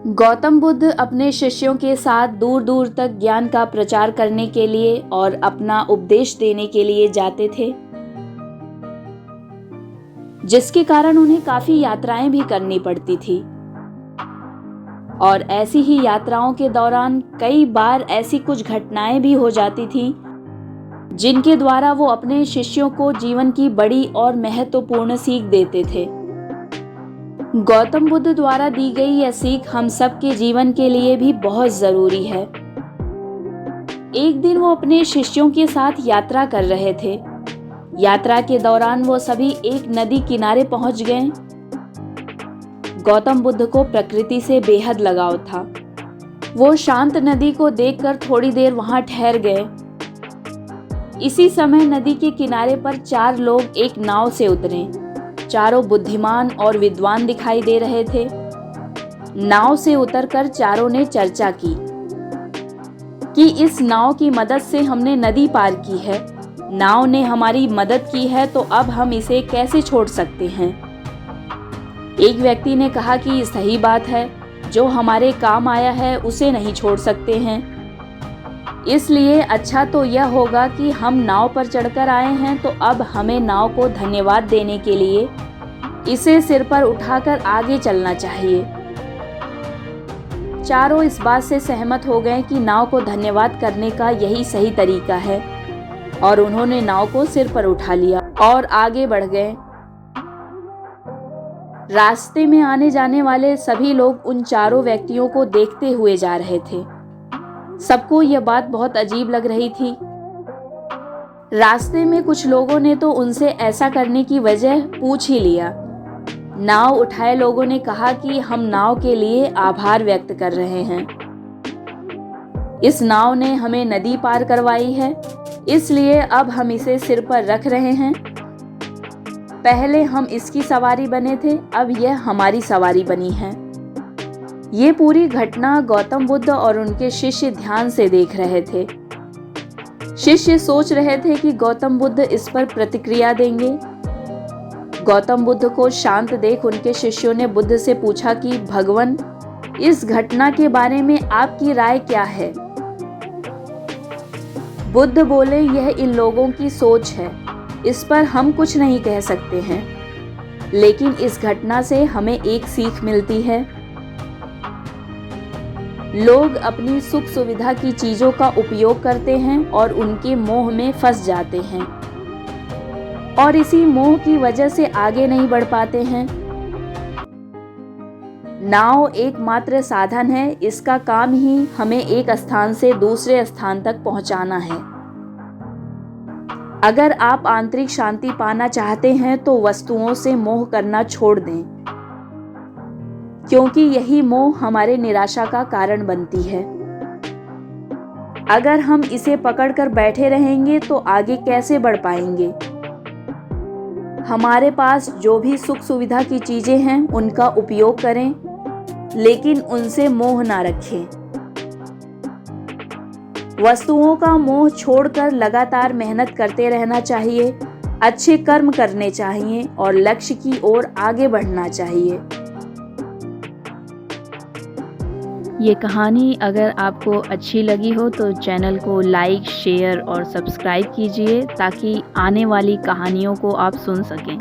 गौतम बुद्ध अपने शिष्यों के साथ दूर दूर तक ज्ञान का प्रचार करने के लिए और अपना उपदेश देने के लिए जाते थे, जिसके कारण उन्हें काफी यात्राएं भी करनी पड़ती थी। और ऐसी ही यात्राओं के दौरान कई बार ऐसी कुछ घटनाएं भी हो जाती थी जिनके द्वारा वो अपने शिष्यों को जीवन की बड़ी और महत्वपूर्ण सीख देते थे। गौतम बुद्ध द्वारा दी गई यह सीख हम सब के जीवन के लिए भी बहुत जरूरी है। एक दिन वो अपने शिष्यों के साथ यात्रा कर रहे थे। यात्रा के दौरान वो सभी एक नदी किनारे पहुंच गए। गौतम बुद्ध को प्रकृति से बेहद लगाव था। वो शांत नदी को देखकर थोड़ी देर वहां ठहर गए। इसी समय नदी के किनारे पर 4 लोग एक नाव से उतरे। चारों बुद्धिमान और विद्वान दिखाई दे रहे थे। नाव से उतरकर चारों ने चर्चा की कि इस नाव की मदद से हमने नदी पार की है। नाव ने हमारी मदद की है, तो अब हम इसे कैसे छोड़ सकते हैं। एक व्यक्ति ने कहा कि सही बात है, जो हमारे काम आया है उसे नहीं छोड़ सकते हैं। इसलिए अच्छा तो यह होगा कि हम नाव पर चढ़कर आए हैं, तो अब हमें नाव को धन्यवाद देने के लिए इसे सिर पर उठाकर आगे चलना चाहिए। चारों इस बात से सहमत हो गए कि नाव को धन्यवाद करने का यही सही तरीका है, और उन्होंने नाव को सिर पर उठा लिया और आगे बढ़ गए। रास्ते में आने जाने वाले सभी लोग उन चारों व्यक्तियों को देखते हुए जा रहे थे। सबको यह बात बहुत अजीब लग रही थी। रास्ते में कुछ लोगों ने तो उनसे ऐसा करने की वजह पूछ ही लिया। नाव उठाए लोगों ने कहा कि हम नाव के लिए आभार व्यक्त कर रहे हैं। इस नाव ने हमें नदी पार करवाई है, इसलिए अब हम इसे सिर पर रख रहे हैं। पहले हम इसकी सवारी बने थे, अब यह हमारी सवारी बनी है। ये पूरी घटना गौतम बुद्ध और उनके शिष्य ध्यान से देख रहे थे। शिष्य सोच रहे थे कि गौतम बुद्ध इस पर प्रतिक्रिया देंगे। गौतम बुद्ध को शांत देख उनके शिष्यों ने बुद्ध से पूछा कि भगवान, इस घटना के बारे में आपकी राय क्या है। बुद्ध बोले, यह इन लोगों की सोच है, इस पर हम कुछ नहीं कह सकते हैं, लेकिन इस घटना से हमें एक सीख मिलती है। लोग अपनी सुख सुविधा की चीजों का उपयोग करते हैं और उनके मोह में फंस जाते हैं, और इसी मोह की वजह से आगे नहीं बढ़ पाते हैं। नाव एकमात्र साधन है, इसका काम ही हमें एक स्थान से दूसरे स्थान तक पहुंचाना है। अगर आप आंतरिक शांति पाना चाहते हैं तो वस्तुओं से मोह करना छोड़ दें, क्योंकि यही मोह हमारे निराशा का कारण बनती है। अगर हम इसे पकड़कर बैठे रहेंगे तो आगे कैसे बढ़ पाएंगे। हमारे पास जो भी सुख सुविधा की चीजें हैं उनका उपयोग करें, लेकिन उनसे मोह ना रखें। वस्तुओं का मोह छोड़कर लगातार मेहनत करते रहना चाहिए, अच्छे कर्म करने चाहिए और लक्ष्य की ओर आगे बढ़ना चाहिए। ये कहानी अगर आपको अच्छी लगी हो तो चैनल को लाइक, शेयर और सब्सक्राइब कीजिए, ताकि आने वाली कहानियों को आप सुन सकें।